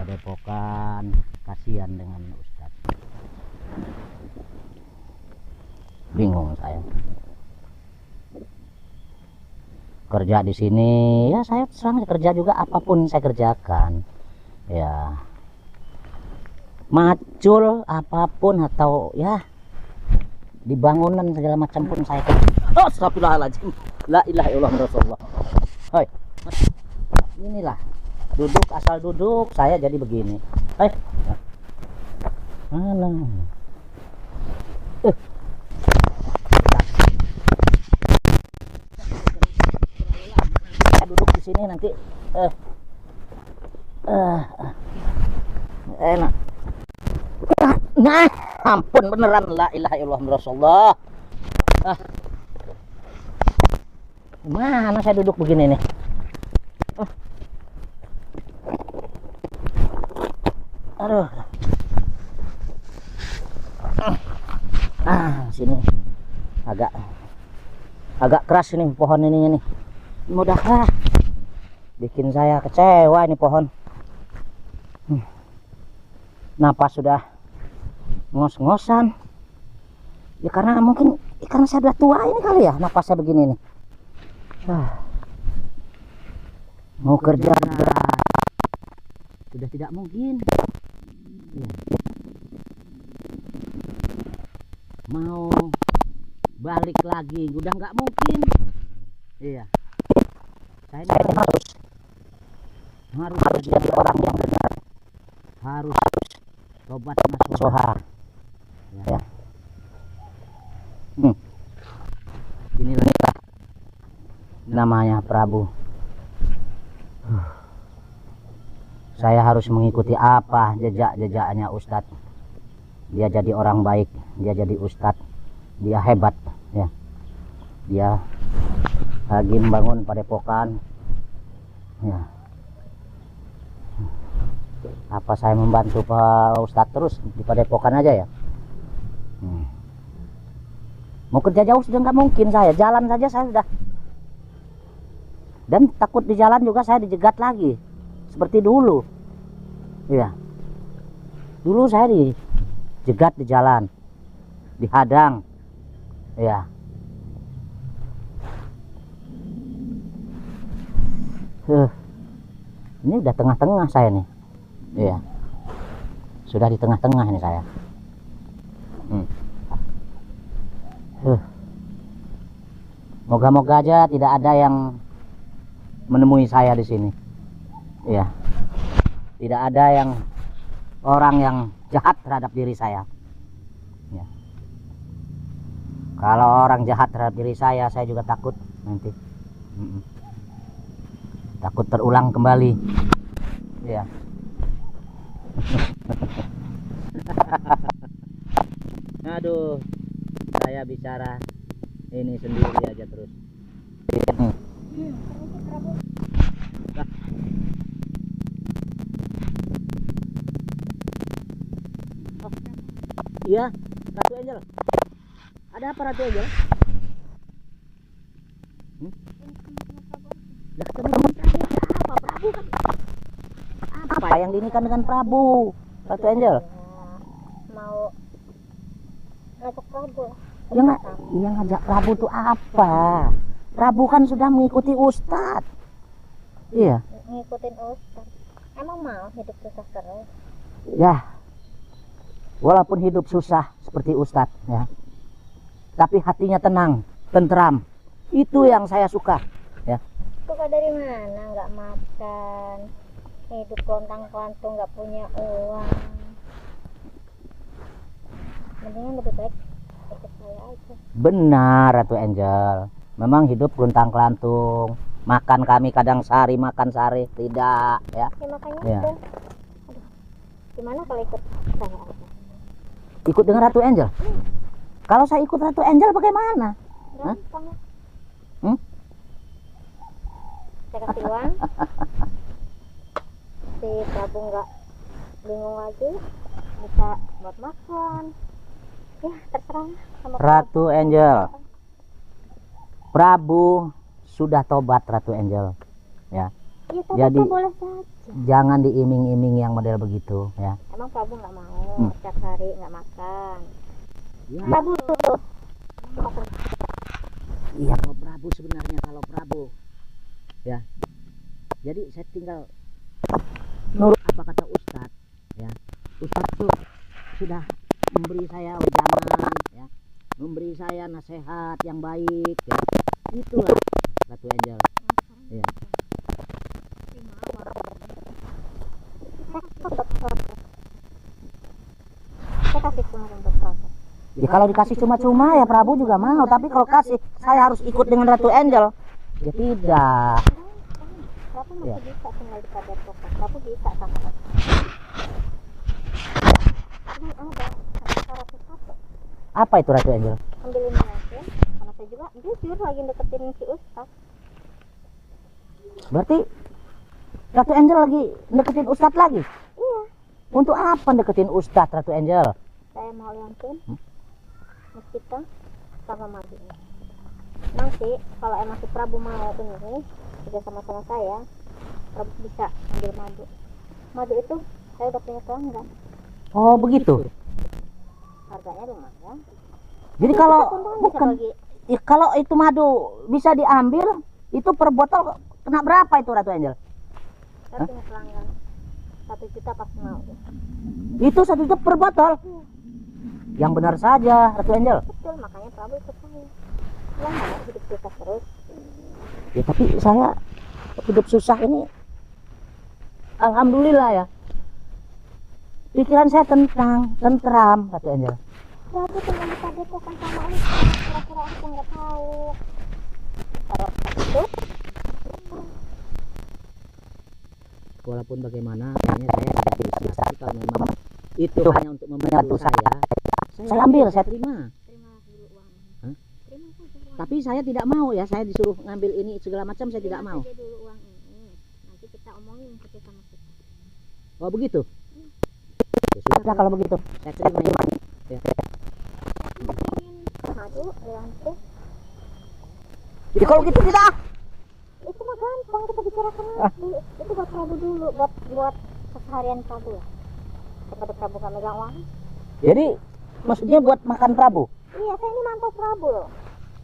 Padepokan, kasihan dengan Ustadz. Bingung saya. Kerja di sini, ya saya serang kerja juga, apapun saya kerjakan. Ya, macul apapun atau ya di bangunan segala macam pun saya kerja. Oh, astagfirullahaladzim. La ilaha illallah Rasulullah. Hoi. Inilah duduk, asal duduk saya jadi begini. Hei. Mana? Saya duduk di sini nanti enak. Nah, ampun beneran, la ilaha illallah Rasulullah. Mana saya duduk begini nih? Aduh. Sini agak keras ini pohon ininya nih. Mudah bikin saya kecewa ini pohon. Napas sudah ngos-ngosan. Ya karena mungkin karena saya udah tua ini kali ya napasnya begini nih. Mau kerja sudah tidak mungkin. Ya. Mau balik lagi udah nggak mungkin. Iya, saya harus jadi orang yang benar, harus tobat nasuha. Ya. Inilah namanya Prabu. Saya harus mengikuti apa jejak-jejaknya Ustadz. Dia jadi orang baik, dia jadi Ustadz, dia hebat ya. Dia lagi membangun padepokan ya. Apa saya membantu Pak Ustadz terus di padepokan aja ya? Mau kerja jauh sudah nggak mungkin, saya jalan saja saya sudah, dan takut di jalan juga saya dijegat lagi seperti dulu ya. Dulu saya dijegat di jalan, dihadang ya. Ini udah tengah-tengah saya nih ya, sudah di tengah-tengah ini saya. Moga-moga aja tidak ada yang menemui saya di sini ya, tidak ada yang orang yang jahat terhadap diri saya ya. Kalau orang jahat terhadap diri saya juga takut nanti, takut terulang kembali ya. Aduh, saya bicara ini sendiri aja terus. Iya, Ratu Angel. Ada apa Ratu Angel? Lah ketemu apa Prabu kan? Apa yang diinikan dengan Prabu, Ratu Angel? Mau ngajak Prabu. Yang ngajak Prabu tuh apa? Prabu kan sudah mengikuti Ustadz. Iya. Ngikutin Ustadz. Emang mau hidup susah terus? Ya. Walaupun hidup susah seperti Ustadz ya, tapi hatinya tenang, tentram. Itu yang saya suka ya. Suka dari mana? Nggak makan, hidup lontang-lantung, nggak punya uang. Mendingan lebih baik ikut saya aja. Benar Ratu Angel, memang hidup luntang-lantung. Makan kami kadang sehari makan sehari tidak ya. Ya makanya ya. itu. Gimana kalau ikut saya aja? Ikut dengan Ratu Angel? Kalau saya ikut Ratu Angel bagaimana? Gampang. Saya kasih uang. Si Prabu nggak bingung lagi, bisa buat makan. Ya terserah sama Ratu Angel. Prabu sudah tobat Ratu Angel ya. Iya, tapi Jadi boleh saja. jangan diiming-iming yang model begitu ya. Emang Prabu nggak mau setiap hari nggak makan? Ya, Prabu tuh. iya kalau Prabu sebenarnya kalau Prabu ya. Jadi saya tinggal nurut apa kata Ustadz ya. Ustadz tuh sudah memberi saya wejangan ya, memberi saya nasihat yang baik ya. Itulah Ratu Angel ya. Saya kasih kemarin buat Prabu. Ya kalau dikasih cuma-cuma ya Prabu juga mau, tapi kalau kasih saya harus ikut dengan Ratu Angel. Ya tidak. Prabu masih Ya. bisa tinggal di Padepokan. Prabu bisa sama aku. Ini ada cara satu. Apa itu Ratu Angel? Ambilin mesin. Karena saya juga jujur lagi deketin si Ustaz. Berarti Ratu Angel lagi deketin Ustadz lagi? Iya. Untuk apa deketin Ustadz Ratu Angel? Saya mau liatin kita sama madu. Nanti kalau emang si Prabu mau ini juga sama-sama saya, Prabu bisa ambil madu. Madu itu saya udah punya pelanggan. Oh begitu. Harganya lumayan. Jadi kalau Keuntungan bisa bukan, bagi. ya, kalau itu madu bisa diambil, itu per botol kena berapa itu Ratu Angel? Saya punya pelanggan 1 juta pasti mau. Itu 1 juta per botol. Yang benar saja Ratu Angel. Betul, makanya Prabu ikut saya. Lah nggak hidup kita terus. Ya tapi saya hidup susah ini, alhamdulillah ya. Pikiran saya tentram Ratu Angel. Prabu tinggal di Padepokan sama Ustaz. Kira-kira aku nggak tahu. Kalau itu Walaupun bagaimana, makanya saya tidak bisa. Tapi kalau memang itu hanya untuk membantu saya ambil, saya terima. terima dulu uangnya. Hah? Terima saja uang. Tapi saya tidak mau ya, saya disuruh ngambil ini segala macam, saya tidak mau. Terima saja dulu uang ini. Nanti kita omongin kerja sama kita. Oh begitu? Ya sudah kalau begitu, saya terima ya. Ya. Madu, lantai. Jadi kalau gitu tidak. Itu mah gampang kita bicarakan nanti. Itu buat Prabu dulu, buat keseharian Prabu ya. Kepada Prabu gak megang uang. Jadi maksudnya buat makan Prabu? Iya, saya ini mantau Prabu loh.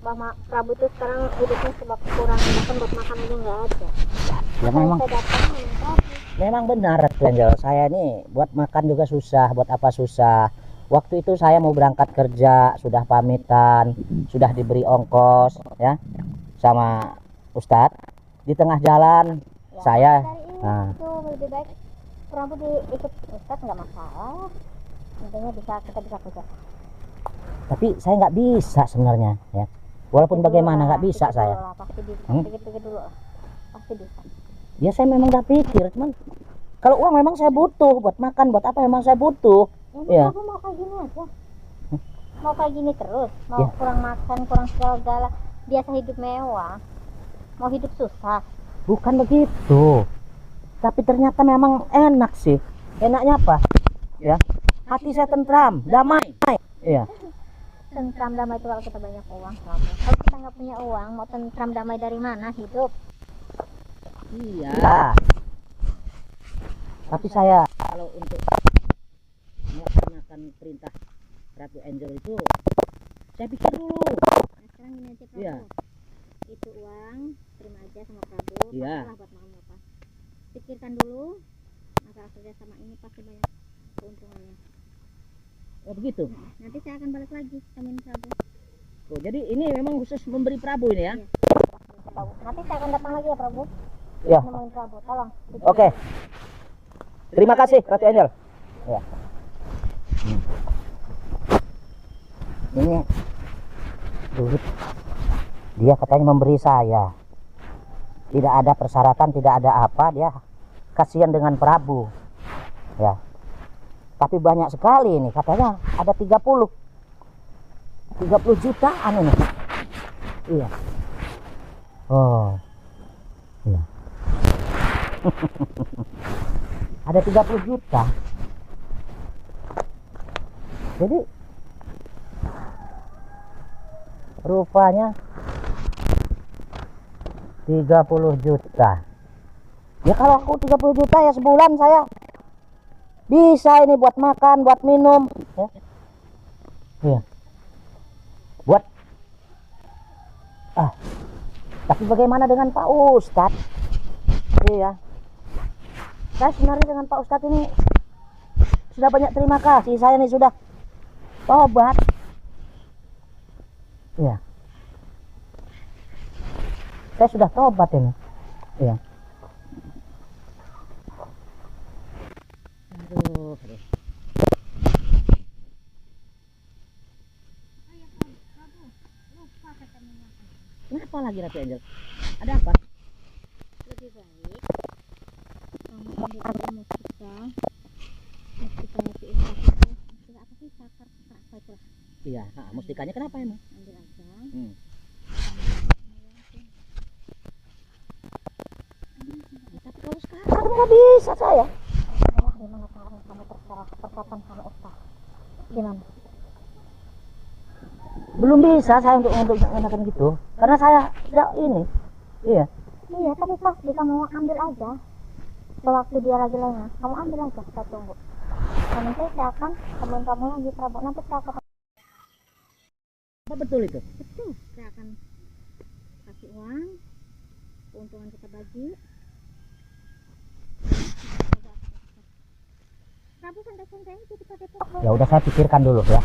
Bahwa Prabu itu sekarang hidupnya sebab kurang bahkan buat makan aja nggak ada. Ya memang, Saya datang dengan Prabu. memang benar Ratu Angel. Saya nih buat makan juga susah, buat apa susah. Waktu itu saya mau berangkat kerja, sudah pamitan, sudah diberi ongkos ya sama Ustadz. Di tengah jalan Ya, saya dari itu lebih baik Prabu diikut Ustaz nggak masalah. Intinya kita bisa kerja. tapi saya nggak bisa sebenarnya ya. Walaupun bagaimana nggak bisa saya. Pasti bisa. Pikir-pikir dulu lah. Pasti bisa. Ya saya memang udah pikir, cuman kalau uang memang saya butuh buat makan, buat apa memang saya butuh. Ya. Ya. Prabu mau kayak gini aja. Mau kayak gini terus. Mau Ya. kurang makan, kurang segala. Biasa hidup mewah. Mau hidup susah. Bukan begitu. Tapi ternyata memang enak sih. Enaknya apa? Ya. Hati saya tentram, damai. Iya. Tentram damai itu kalau kita banyak uang. Prabu. Kalau kita nggak punya uang, mau tentram damai dari mana hidup? Iya. Tapi saya kalau untuk melaksanakan perintah Ratu Angel itu saya pikir dulu. Nah, sekarang ini aja Prabu. Iya. Itu uang terima aja sama Prabu. Iya. Pakailah buat makan apa. Pikirkan dulu masalah kerja sama ini pasti banyak keuntungannya. Oh begitu. Nanti saya akan balik lagi temuin Prabu. Oh, jadi ini memang khusus memberi Prabu ini ya. Iya. Nanti saya akan datang lagi ya Prabu. Ya. Nemuin Prabu. Tolong. Oke. Terima kasih Ratu Angel. Ya. Ini duit dia katanya memberi saya. Tidak ada persyaratan, tidak ada apa, dia kasihan dengan Prabu. Ya. Tapi banyak sekali ini, katanya ada 30 jutaan ini. Iya. Oh. Iya. Ada 30 juta. Jadi rupanya 30 juta. Ya kalau aku 30 juta ya sebulan saya bisa ini buat makan, buat minum, ya. Iya. Buat tapi bagaimana dengan Pak Ustadz? Iya. Saya sebenarnya dengan Pak Ustadz ini sudah banyak terima kasih. Saya ini sudah tobat. Iya. Saya sudah tobat ini. Iya. Aduh. Kenapa lagi Ratu Angel? Ada apa? Lebih baik kamu ambil aja mustika si Ustaz itu. Mustika apa sih? Sakar apa itu lah. Iya, mustikanya kenapa emang? Ambil aja. Tapi kalau sekarang nggak bisa saya. Gimana caranya kamu terserah perkataan sama Ustaz? Gimana? Belum bisa saya untuk menggunakan gitu, karena saya tidak ini. Iya. Iya, tapi pasti kamu ambil aja. Sewaktu dia lagi lengah, kamu ambil aja. Kita tunggu. Dan nanti saya akan temuin kamu lagi, Prabu. Nanti saya akan. Apa betul itu? Betul. Saya akan kasih uang, keuntungan kita bagi. Prabu santai-santai aja kita depok. Ya udah saya pikirkan dulu ya.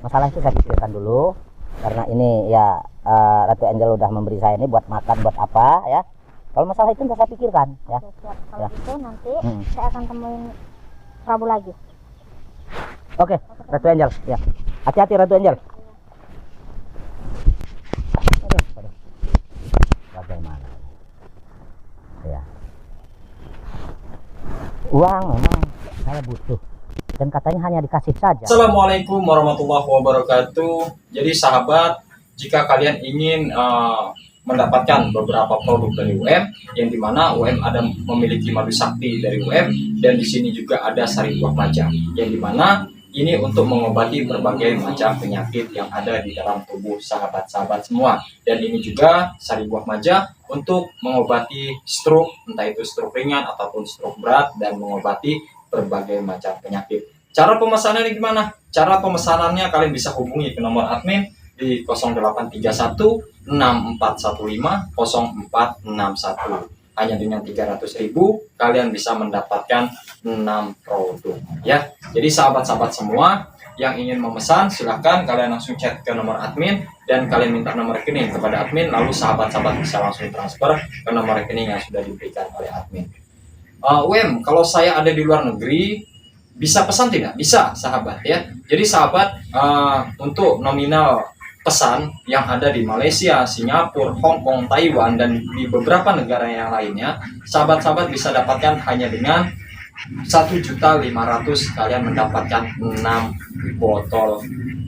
Masalah itu saya pikirkan dulu. Karena ini ya Ratu Angel udah memberi saya ini buat makan, buat apa ya. Kalau masalah itu saya pikirkan ya. Oke, siap. Kalau Ya. gitu nanti saya akan temuin Prabu lagi. Oke, Ratu Angel ya. Hati-hati Ratu Angel. Aduh. Bagaimana? Ya. Uang memang saya butuh. Dan katanya hanya dikasih saja. Assalamualaikum warahmatullahi wabarakatuh. Jadi sahabat, jika kalian ingin mendapatkan beberapa produk dari UM, yang dimana UM ada memiliki madu sakti dari UM, dan di sini juga ada sari buah maja, yang dimana ini untuk mengobati berbagai macam penyakit yang ada di dalam tubuh sahabat-sahabat semua. Dan ini juga sari buah maja untuk mengobati stroke, entah itu stroke ringan ataupun stroke berat, dan mengobati berbagai macam penyakit. Cara pemesanannya gimana? Cara pemesanannya kalian bisa hubungi ke nomor admin di 0831 6415 0461. Hanya dengan 300.000 kalian bisa mendapatkan 6 produk ya. Jadi sahabat-sahabat semua yang ingin memesan, silahkan kalian langsung chat ke nomor admin dan kalian minta nomor rekening kepada admin, lalu sahabat-sahabat bisa langsung transfer ke nomor rekening yang sudah diberikan oleh admin. Kalau saya ada di luar negeri, bisa pesan tidak? Bisa, sahabat ya. Jadi sahabat, untuk nominal pesan yang ada di Malaysia, Singapura, Hong Kong, Taiwan, dan di beberapa negara yang lainnya, sahabat-sahabat bisa dapatkan hanya dengan 1.500.000 kalian mendapatkan 6 botol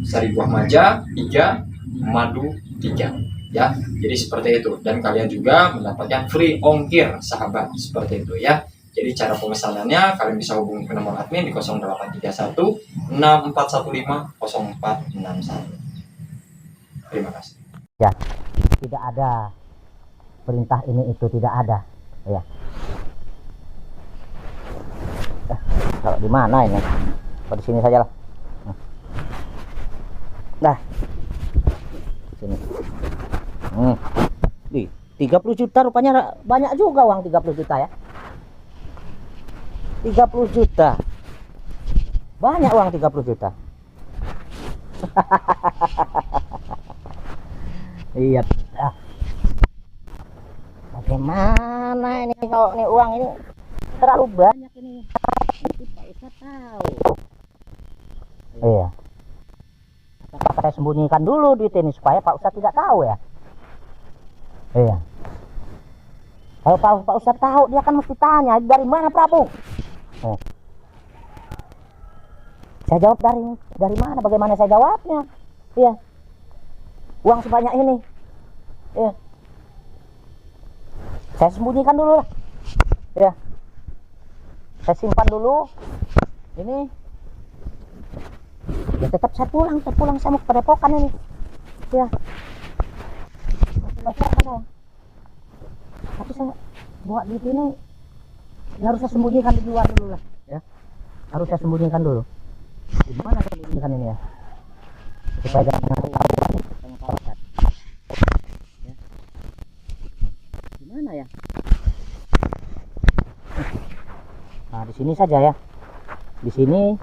sari buah maja 3, madu 3 ya. Jadi seperti itu, dan kalian juga mendapatkan free ongkir sahabat, seperti itu ya. Jadi cara pemesanannya kalian bisa hubungi ke nomor admin di 0831 6415 0461. Terima kasih. Ya, tidak ada perintah ini itu, tidak ada ya. Kalau di mana ini? Kalau di sini saja lah. Nah, sini. 30 juta rupanya, banyak juga uang 30 juta ya. 30 juta. Banyak uang 30 juta. Iya. Bagaimana ini kalau ini uang ini terlalu banyak ini. Pak Ustadz tahu. Iya. Apakah saya sembunyikan dulu duit ini supaya Pak Ustadz tidak tahu ya? Iya. Kalau Pak Ustadz tahu, dia kan mesti tanya, dari mana Prabu? Saya jawab dari mana? Bagaimana saya jawabnya? Iya. Uang sebanyak ini. Iya. Saya sembunyikan dulu lah. Iya. Saya simpan dulu. Ini. Ya tetap saya pulang saya mau ke Padepokan ini. Iya. Tapi saya bawa duit ini Ini harus saya sembunyikan di luar dulu lah, ya. Harus saya sembunyikan dulu. Di mana saya sembunyikan ini ya? Supaya jangan tahu sama Pak Ustadz. Ya. Di mana ya? Nah, di sini saja ya. Di sini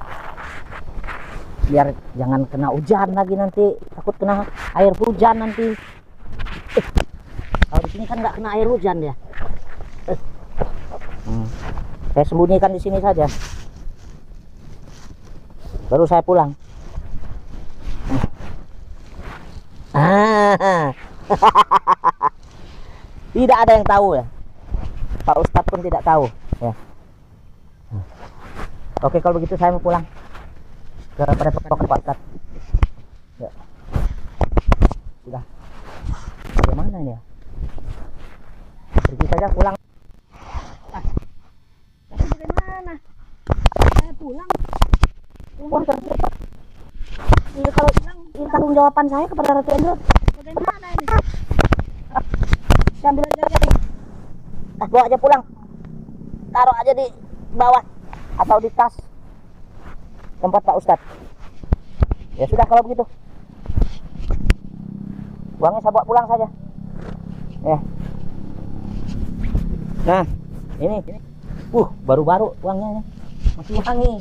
biar jangan kena hujan lagi nanti, takut kena air hujan nanti. Kalau di sini kan nggak kena air hujan ya. Saya sembunyikan di sini saja. Baru saya pulang. Tidak ada yang tahu ya. Pak Ustadz pun tidak tahu ya. Oke, kalau begitu saya mau pulang ke padepokan Pak Ustadz. Ya. Sudah. Bagaimana ini ya? Pergi saja pulang. Bagaimana? Saya pulang. Wah, cepat. Ini kalau ini tanggung jawaban saya kepada Ratu Endro. Bagaimana ini? Saya ambil aja ini. Bawa aja pulang. Taruh aja di bawah atau di tas tempat Pak Ustadz. Ya sudah kalau begitu. Uangnya saya bawa pulang saja. Ya. Nah, ini. Baru-baru uangnya nih. Masih wangi.